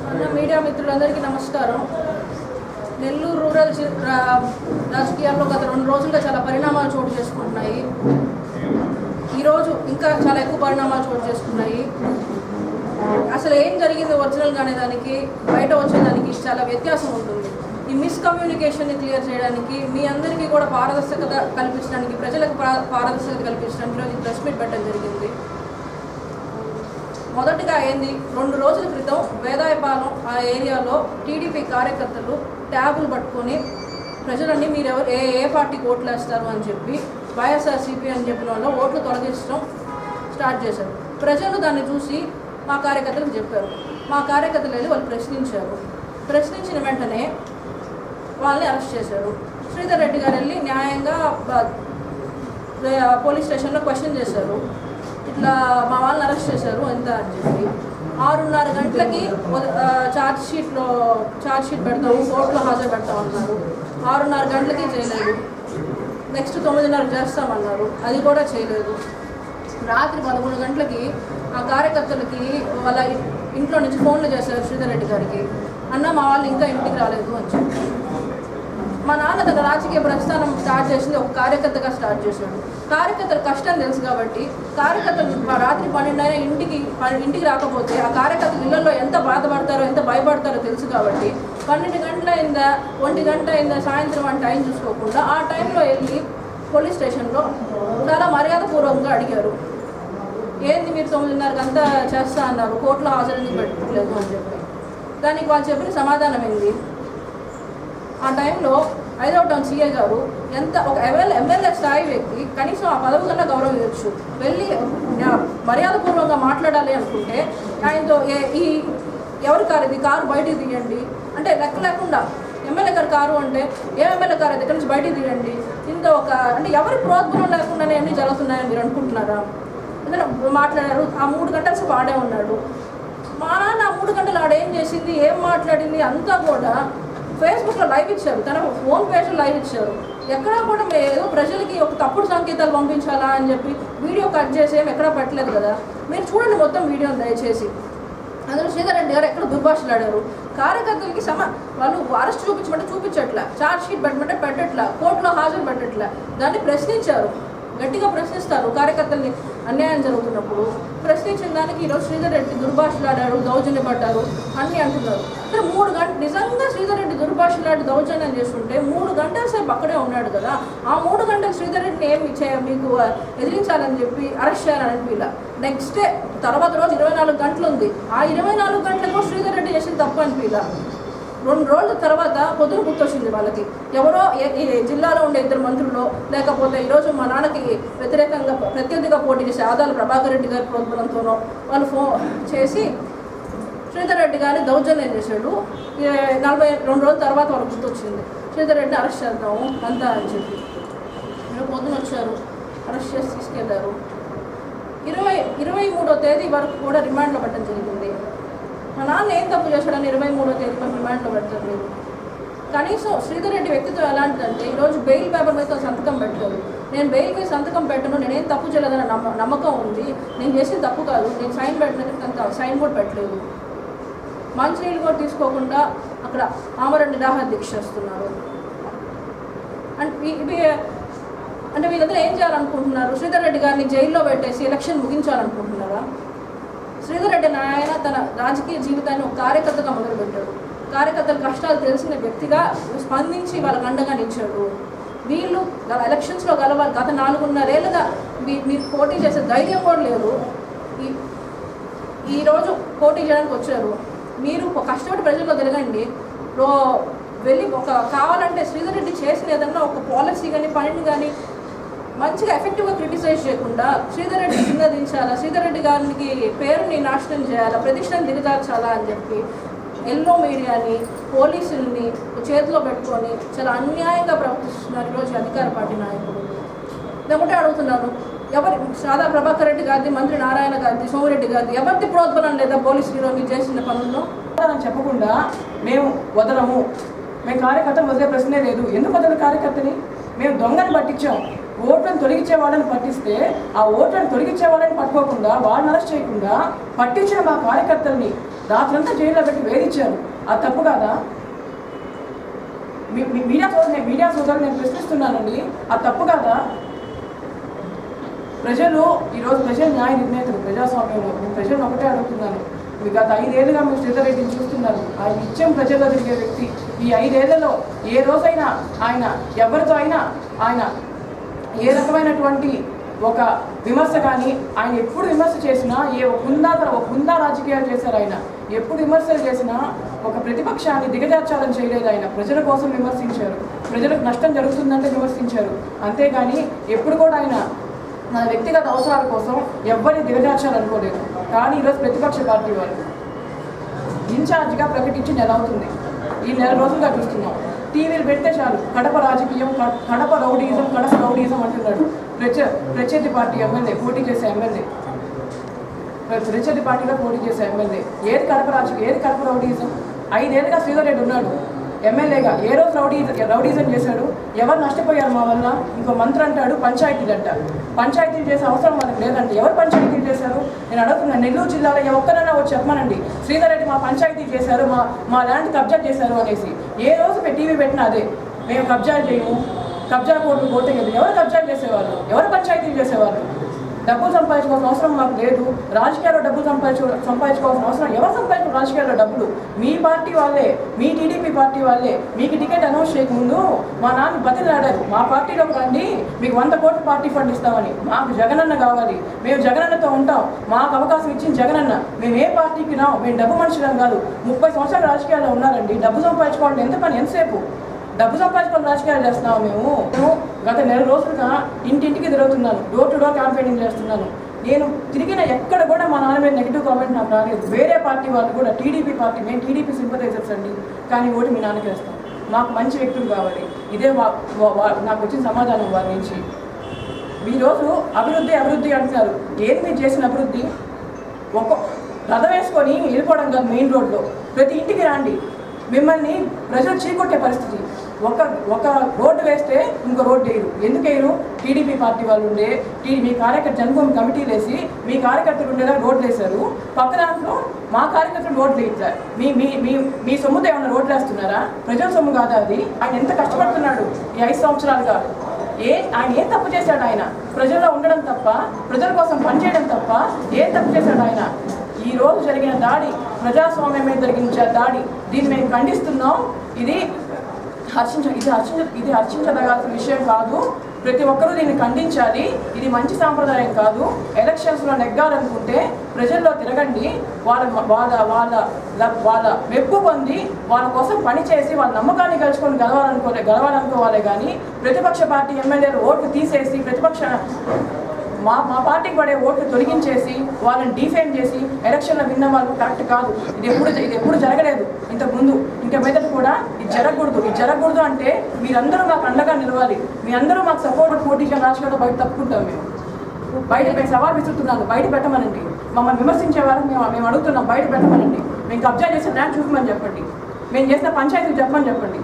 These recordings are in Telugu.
మీడియా మిత్రులందరికీ నమస్కారం. నెల్లూరు రూరల్ రాజకీయాల్లో గత 2 రోజులుగా చాలా పరిణామాలు చోటు చేసుకుంటున్నాయి. ఈరోజు ఇంకా చాలా ఎక్కువ పరిణామాలు చోటు చేసుకున్నాయి. అసలు ఏం జరిగింది ఒరిజినల్గా అనే దానికి బయట వచ్చేదానికి చాలా వ్యత్యాసం ఉంటుంది. ఈ మిస్కమ్యూనికేషన్ని క్లియర్ చేయడానికి, మీ అందరికీ కూడా పారదర్శకత కల్పించడానికి, ప్రజలకు పారదర్శకత కల్పించడానికి ఈరోజు ప్రెస్ మీట్ పెట్టడం జరిగింది. మొదటిగా ఏంది, 2 రోజుల క్రితం వేదాయపాలెం ఆ ఏరియాలో టీడీపీ కార్యకర్తలు ట్యాబులు పట్టుకొని ప్రజలన్నీ మీరు ఏ పార్టీకి ఓట్లు వేస్తారు అని చెప్పి వైఎస్ఆర్సీపీ అని చెప్పిన వాళ్ళు ఓట్లు తొలగించడం స్టార్ట్ చేశారు. ప్రజలు దాన్ని చూసి మా కార్యకర్తలకు చెప్పారు. మా కార్యకర్తలు వెళ్ళి వాళ్ళు ప్రశ్నించారు. ప్రశ్నించిన వెంటనే వాళ్ళని అరెస్ట్ చేశారు. శ్రీధర్ రెడ్డి గారు వెళ్ళి న్యాయంగా పోలీస్ స్టేషన్లో క్వశ్చన్ చేశారు. ఇట్లా మా వాళ్ళని అరెస్ట్ చేశారు ఎంత అని చెప్పి. 6:30 గంటలకి ఛార్జ్ షీట్ పెడతాము, కోర్టులో హాజరు పెడతామన్నారు. 6:30 గంటలకి చేయలేదు. నెక్స్ట్ 9:30 చేస్తామన్నారు, అది కూడా చేయలేదు. రాత్రి 11 గంటలకి ఆ కార్యకర్తలకి వాళ్ళ ఇంట్లో నుంచి ఫోన్లు చేశారు శ్రీధర్ రెడ్డి గారికి. అన్న మా వాళ్ళు ఇంకా ఇంటికి రాలేదు అని చెప్పి. మా నాన్న తన రాజకీయ ప్రస్థానం స్టార్ట్ చేసింది ఒక కార్యకర్తగా స్టార్ట్ చేశాడు. కార్యకర్తల కష్టం తెలుసు కాబట్టి కార్యకర్తలు రాత్రి 12 ఇంటికి రాకపోతే ఆ కార్యకర్తలు ఇళ్లలో ఎంత బాధపడతారో ఎంత భయపడతారో తెలుసు కాబట్టి 12 గంటల అయిందా 1 గంట అయిందా సాయంత్రం అని టైం చూసుకోకుండా ఆ టైంలో వెళ్ళి పోలీస్ స్టేషన్లో చాలా మర్యాదపూర్వకంగా అడిగారు. ఏంది మీరు 9:30 అంతా చేస్తా అన్నారు, కోర్టులో హాజరు పెట్టలేదు అని చెప్పి. దానికి వాళ్ళు చెప్పిన సమాధానం ఏంది, ఆ టైంలో 5వ టౌన్ సీఏ గారు ఒక ఎమ్మెల్యే స్థాయి వ్యక్తి కనీసం ఆ పదవి కన్నా గౌరవించవచ్చు, వెళ్ళి మర్యాదపూర్వకంగా మాట్లాడాలి అనుకుంటే ఆయనతో ఎవరి కారు ఇది, కారు బయటికి తీయండి అంటే లెక్క లేకుండా ఎమ్మెల్యే గారు కారు అంటే ఏ ఎమ్మెల్యే కారు అయితే ఇక్కడి నుంచి బయటికి తీయండి, ఇంత అంటే ఎవరి ప్రోద్బలం లేకుండానే అన్నీ జరుగుతున్నాయని మీరు అనుకుంటున్నారా? ఏదైనా మాట్లాడారు. ఆ 3 గంటల సేపు ఆడే ఉన్నాడు. మా నాన్న ఆ 3 గంటలు ఆడేం చేసింది, ఏం మాట్లాడింది అంతా కూడా ఫేస్బుక్లో లైవ్ ఇచ్చారు, తన ఫోన్ పేజ్లో లైవ్ ఇచ్చారు. ఎక్కడా కూడా ఏదో ప్రజలకి ఒక తప్పుడు సంకేతాలు పంపించాలా అని చెప్పి వీడియో కట్ చేసి ఏమి ఎక్కడా పెట్టలేదు కదా. మీరు చూడండి మొత్తం వీడియోని దయచేసి. అందులో శ్రీధర్ రెడ్డి గారు ఎక్కడ దుర్భాషలాడారు. కార్యకర్తలకి వాళ్ళు అరెస్ట్ చూపించమంటే చూపించట్లా, ఛార్జ్ షీట్ పెట్టమంటే పెట్టట్లా, కోర్టులో హాజరు పెట్టట్లా. దాన్ని ప్రశ్నించారు, గట్టిగా ప్రశ్నిస్తారు. కార్యకర్తల్ని అన్యాయం జరుగుతున్నప్పుడు ప్రశ్నించిన దానికి ఈరోజు శ్రీధర్ రెడ్డి దుర్భాషలాడారు, దౌర్జన్యపడ్డారు అన్నీ అంటున్నారు. అంటే 3 గంటలు నిజంగా శ్రీధర్ రెడ్డి దుర్భాషలాడి దౌర్జన్యం చేస్తుంటే 3 గంటల సేపు అక్కడే ఉన్నాడు కదా. ఆ 3 గంటలు శ్రీధర్ రెడ్డిని మీకు ఎదిరించాలని చెప్పి అరెస్ట్ చేయాలని అనిపిలా. నెక్స్ట్ డే తర్వాత రోజు 24 గంటలు ఉంది. ఆ 24 గంటలకు శ్రీధర్ రెడ్డి చేసిన తప్పు అనిపిలా. 2 రోజుల తర్వాత పొద్దున గుర్తొచ్చింది వాళ్ళకి, ఎవరో ఈ జిల్లాలో ఉండే 2 మంత్రులు లేకపోతే ఈరోజు మా నాన్నకి వ్యతిరేకంగా ప్రత్యర్థిగా పోటీ చేసే ఆదాల ప్రభాకర్ రెడ్డి గారి ప్రోద్బలంతోనో వాళ్ళు ఫోన్ చేసి శ్రీధర్ రెడ్డి గారిని దౌర్జన్యం చేశాడు. 42 రోజుల తర్వాత వాళ్ళకి గుర్తొచ్చింది, శ్రీధర్ రెడ్డిని అరెస్ట్ చేద్దాము అంతా అని చెప్పి. పొద్దున వచ్చారు, అరెస్ట్ చేసి తీసుకెళ్లారు. 23వ తేదీ వరకు కూడా రిమాండ్లో పెట్టడం జరిగింది. మా నాన్న ఏం తప్పు చేశాడని 23వ తేదీ వరకు రిమాండ్లో పెట్టడం లేదు. కనీసం శ్రీధర్ రెడ్డి వ్యక్తిత్వం ఎలాంటిదంటే ఈరోజు బెయిల్ పేపర్ మీద సంతకం పెట్టలేదు. నేను బెయిల్ మీద సంతకం పెట్టను, నేనేం తప్పు చేయలేదని నమ్మకం ఉంది, నేను చేసిన తప్పు కాదు, నేను సైన్ పెట్టిన సైన్ కూడా పెట్టలేదు. మంచినీళ్ళు కూడా తీసుకోకుండా అక్కడ ఆమరణ నిరాహార దీక్ష చేస్తున్నారు. అంటే వీళ్ళందరూ ఏం చేయాలనుకుంటున్నారు? శ్రీధర్ రెడ్డి గారిని జైల్లో పెట్టేసి ఎలక్షన్ ముగించాలనుకుంటున్నారా? శ్రీధర్ రెడ్డి ఆయన తన రాజకీయ జీవితాన్ని ఒక కార్యకర్తగా మొదలుపెట్టాడు. కార్యకర్తల కష్టాలు తెలిసిన వ్యక్తిగా స్పందించి వాళ్ళకి అండగా నిలిచాడు. వీళ్ళు ఎలక్షన్స్లో గెలవాలి. గత 4.5 ఏళ్ళుగా మీరు పోటీ చేసే ధైర్యం కూడా లేదు. ఈరోజు పోటీ చేయడానికి వచ్చారు. మీరు కష్టపడి ప్రజల్లో తిరగండి. వెళ్ళి కావాలంటే శ్రీధర్ రెడ్డి చేసిన ఏదన్నా ఒక పాలసీ కానీ పనిని కానీ మంచిగా ఎఫెక్టివ్గా క్రిటిసైజ్ చేయకుండా శ్రీధర్ రెడ్డి కింద దించాలా, శ్రీధర్ రెడ్డి గారికి పేరుని నాశనం చేయాలా, ప్రతిష్టను దిగజార్చాలా అని చెప్పి ఎల్లో మీడియాని పోలీసుల్ని చేతిలో పెట్టుకొని చాలా అన్యాయంగా ప్రవర్తిస్తున్నారు ఈరోజు అధికార పార్టీ నాయకులు. ఒకటే అడుగుతున్నాను, ఎవరి సాదా ప్రభాకర్ రెడ్డి గారిది, మంత్రి నారాయణ గారిది, సోమిరెడ్డి గారిది ఎవరిది ప్రోద్బలం లేదా పోలీసులు ఈరోజు మీరు చేసిన పనుల్లో? చెప్పకుండా మేము వదలము, మేము కార్యకర్తను వదిలే ప్రశ్నే లేదు. ఎందుకు వదల కార్యకర్తని? మేము దొంగని పట్టించాం. ఓట్లను తొలగించే వాళ్ళని పట్టిస్తే ఆ ఓట్లను తొలగించే వాళ్ళని పట్టుకోకుండా వాళ్ళని అరెస్ట్ చేయకుండా పట్టించిన మా కార్యకర్తల్ని రాత్రంతా జైల్లో పెట్టి వేధించారు. అది తప్పు కాదా? మీడియా సోదరులు నేను ప్రశ్నిస్తున్నానండి, అది తప్పు కాదా? ఈరోజు ప్రజలు న్యాయ నిర్ణేతలు ప్రజాస్వామ్యంలో. నేను ప్రజలను ఒకటే అడుగుతున్నాను, మీరు గత 5 ఏళ్ళుగా మీరు శ్రీధర్ రెడ్డిని చూస్తున్నారు. ఆయన నిత్యం ప్రజల్లో తిరిగే వ్యక్తి. ఈ 5 ఏళ్లలో ఏ రోజైనా ఆయన ఎవరితో అయినా ఆయన ఏ రకమైనటువంటి ఒక విమర్శ కానీ, ఆయన ఎప్పుడు విమర్శ చేసినా ఒక హుందా రాజకీయాలు చేశారు. ఆయన ఎప్పుడు విమర్శలు చేసినా ఒక ప్రతిపక్షాన్ని దిగజార్చాలని చేయలేదు. ఆయన ప్రజల కోసం విమర్శించారు, ప్రజలకు నష్టం జరుగుతుందంటే విమర్శించారు. అంతేగాని ఎప్పుడు కూడా ఆయన నా వ్యక్తిగత అవసరాల కోసం ఎవరిని దిగజార్చాలనుకోలేదు. కానీ ఈరోజు ప్రతిపక్ష పార్టీ వాళ్ళు ఇన్ఛార్జిగా ప్రకటించి నెల అవుతుంది. ఈ నెల రోజులుగా చూస్తున్నాం. టీవీలు పెడితే చాలు కడప రాజకీయం, కడప రౌడీజం అంటున్నాడు. ప్రత్యర్థి పార్టీ ఎమ్మెల్యే పోటీ చేసే ఎమ్మెల్యే, ప్రత్యర్థి పార్టీలో పోటీ చేసే ఎమ్మెల్యే. ఏది కడప రాజకీయం, ఏది కడప రౌడీజం? 5 ఏళ్ళుగా శ్రీధర్ రెడ్డి ఉన్నాడు ఎమ్మెల్యేగా. ఏ రోజు రౌడీజం చేశాడు? ఎవరు నష్టపోయారు మా వల్ల? ఇంకో మంత్రి అంటాడు పంచాయతీలు అంట. పంచాయతీలు చేసే అవసరం మనకు లేదంటే ఎవరు పంచాయతీలు చేశారు? నేను అడుగుతున్నాను, నెల్లూరు జిల్లాలో ఒక్కరైనా వచ్చి చెప్పమనండి, శ్రీధర్ రెడ్డి మా పంచాయతీలు చేశారు, మా ల్యాండ్ కబ్జా చేశారు అనేసి. ఏ రోజు టీవీ పెట్టినా అదే, మేము కబ్జాలు చేయము, కబ్జా కోర్టులు పోతేయదు. ఎవరు కబ్జాలు చేసేవాళ్ళు? ఎవరు పంచాయతీలు చేసేవాళ్ళు? డబ్బులు సంపాదించుకోవాల్సిన అవసరం మాకు లేదు. రాజకీయాల్లో డబ్బులు సంపాదించుకోవాల్సిన అవసరం ఎవరు సంపాదించుకో? రాజకీయాల్లో డబ్బులు మీ పార్టీ వాళ్ళే, మీ టీడీపీ పార్టీ వాళ్ళే. మీకు టికెట్ అనౌన్స్ చేయకముందు మా నాన్న బతిలాడారు, మా పార్టీలోకి రండి, మీకు 100 కోట్ల పార్టీ ఫండ్ ఇస్తామని. మాకు జగనన్న కావాలి, మేము జగనన్నతో ఉంటాం, మాకు అవకాశం ఇచ్చిన జగనన్న. మేము ఏ పార్టీకి రాం, మేము డబ్బు మనుషులం కాదు. 30 సంవత్సరాలు రాజకీయాల్లో ఉన్నారండి. డబ్బు సంపాదించుకోవాలంటే ఎంత పని, ఎంతసేపు? డబ్బు సంపాదించుకొని రాజకీయాలు చేస్తున్నాము. మేము గత నెల రోజులుగా ఇంటింటికి తిరుగుతున్నాను, డోర్ టు డోర్ క్యాంపెయినింగ్ చేస్తున్నాను. నేను తిరిగిన ఎక్కడ కూడా మా నాన్న మీద నెగిటివ్ కామెంట్ నాకు రాలేదు. వేరే పార్టీ వాళ్ళు కూడా, టీడీపీ పార్టీ, మేము టీడీపీ సింపథైజర్స్ అండి, కానీ ఓటు మీ నాన్నకి వేస్తాం, మాకు మంచి వ్యక్తులు కావాలి. ఇదే నాకు వచ్చిన సమాధానం వారి నుంచి. ఈరోజు అభివృద్ధి అంటున్నారు. ఏది మీరు చేసిన అభివృద్ధి? రథం వేసుకొని వెళ్ళిపోవడం కాదు, మెయిన్ రోడ్లో ప్రతి ఇంటికి రండి. మిమ్మల్ని ప్రజలు చీకొట్టే పరిస్థితి. ఒక రోడ్డు వేస్తే ఇంకో రోడ్డు వేయరు. ఎందుకు వేయరు? టీడీపీ పార్టీ వాళ్ళు ఉండే మీ కార్యకర్త జన్మభూమి కమిటీలు వేసి మీ కార్యకర్తలు ఉండేలా రోడ్లు వేశారు. పక్క దాంట్లో మా కార్యకర్తలు రోడ్లు వేయించారు. మీ సొమ్ముతో ఏమైనా రోడ్లు వేస్తున్నారా? ప్రజల సొమ్ము కాదా అది? ఆయన ఎంత కష్టపడుతున్నాడు ఈ 5 సంవత్సరాలుగా. ఆయన ఏం తప్పు చేశాడు? ఆయన ప్రజల్లో ఉండడం తప్ప, ప్రజల కోసం పనిచేయడం తప్ప ఏం తప్పు చేశాడు ఆయన? ఈ రోజు జరిగిన దాడి ప్రజాస్వామ్యం మీద జరిగిన దాడి, దీన్ని మేము ఖండిస్తున్నాం. ఇది హర్షించదగాల్సిన విషయం కాదు. ప్రతి ఒక్కరూ దీన్ని ఖండించాలి. ఇది మంచి సాంప్రదాయం కాదు. ఎలక్షన్స్లో నెగ్గాలనుకుంటే ప్రజల్లో తిరగండి, వాళ్ళ మెప్పు పొంది వాళ్ళ కోసం పనిచేసి వాళ్ళ నమ్మకాన్ని గెలవాలనుకోవాలి. కానీ ప్రతిపక్ష పార్టీ ఎమ్మెల్యేలు ఓట్లు తీసేసి మా పార్టీకి పడే ఓట్లు తొలగించేసి వాళ్ళని డిఫేమ్ చేసి ఎలక్షన్లో విన్న వాళ్ళు కరెక్ట్ కాదు. ఇది ఎప్పుడు జరగలేదు ఇంతకుముందు, ఇంకా మీదట కూడా ఇది జరగకూడదు. అంటే మీరందరూ మాకు అండగా నిలవాలి, మీ అందరూ మాకు సపోర్ట్ పోటీగా రాష్ట్రంలో బయట తప్పుకుంటాం. మేము సవాల్ విసురుతున్నాను, బయట పెట్టమనండి. మమ్మల్ని విమర్శించే వారికి మేము అడుగుతున్నాం, బయట పెట్టమనండి. మేము కబ్జా చేసిన ల్యాండ్ చూపమని చెప్పండి, మేము చేసిన పంచాయతీలు చెప్పమని చెప్పండి.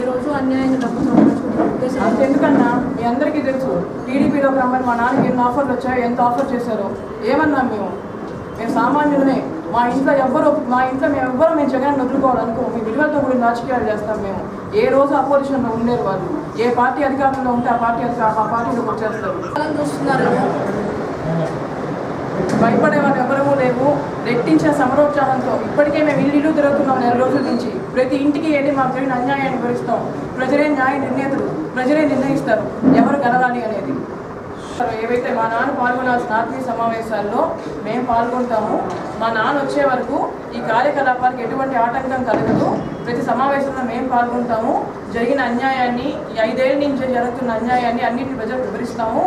ఈ రోజు అన్యాయంగా డబ్బు సంపాదించుకుంటాం. అంతెందుకన్నా మీ అందరికీ తెలుసు, టీడీపీలోకి రమ్మని మా నాన్నకి ఎన్ని ఆఫర్లు వచ్చాయో, ఎంత ఆఫర్ చేశారో. ఏమన్నాం మేము సామాన్యులమే. మా ఇంట్లో మేము జగన్ వదులుకోవాలనుకో, మీ విలువలతో కూడిన రాజకీయాలు చేస్తాం. మేము ఏ రోజు అపోజిషన్లో ఉండేరు వాళ్ళు. ఏ పార్టీ అధికారంలో ఉంటే ఆ పార్టీలోకి వచ్చేస్తారు. భయపడే వాళ్ళు ఎవరూ లేవు. రెట్టించిన సమరోత్సాహంతో ఇప్పటికే మేము ఇల్లు తిరుగుతున్నాం నెల రోజుల నుంచి. ప్రతి ఇంటికి వెళ్ళి మాకు జరిగిన అన్యాయాన్ని వివరిస్తాం. ప్రజలే న్యాయ నిర్ణేతలు, ప్రజలే నిర్ణయిస్తారు ఎవరు గెలవాలి అనేది. ఏవైతే మా నాన్న పాల్గొనాల్సిన ఆత్మీయ సమావేశాల్లో మేము పాల్గొంటాము. మా నాన్న వచ్చే వరకు ఈ కార్యకలాపాలకు ఎటువంటి ఆటంకం కలగదు. ప్రతి సమావేశంలో మేము పాల్గొంటాము. జరిగిన అన్యాయాన్ని, ఈ 5 ఏళ్ళ నుంచి జరుగుతున్న అన్యాయాన్ని అన్నింటినీ ప్రజలకు వివరిస్తాము.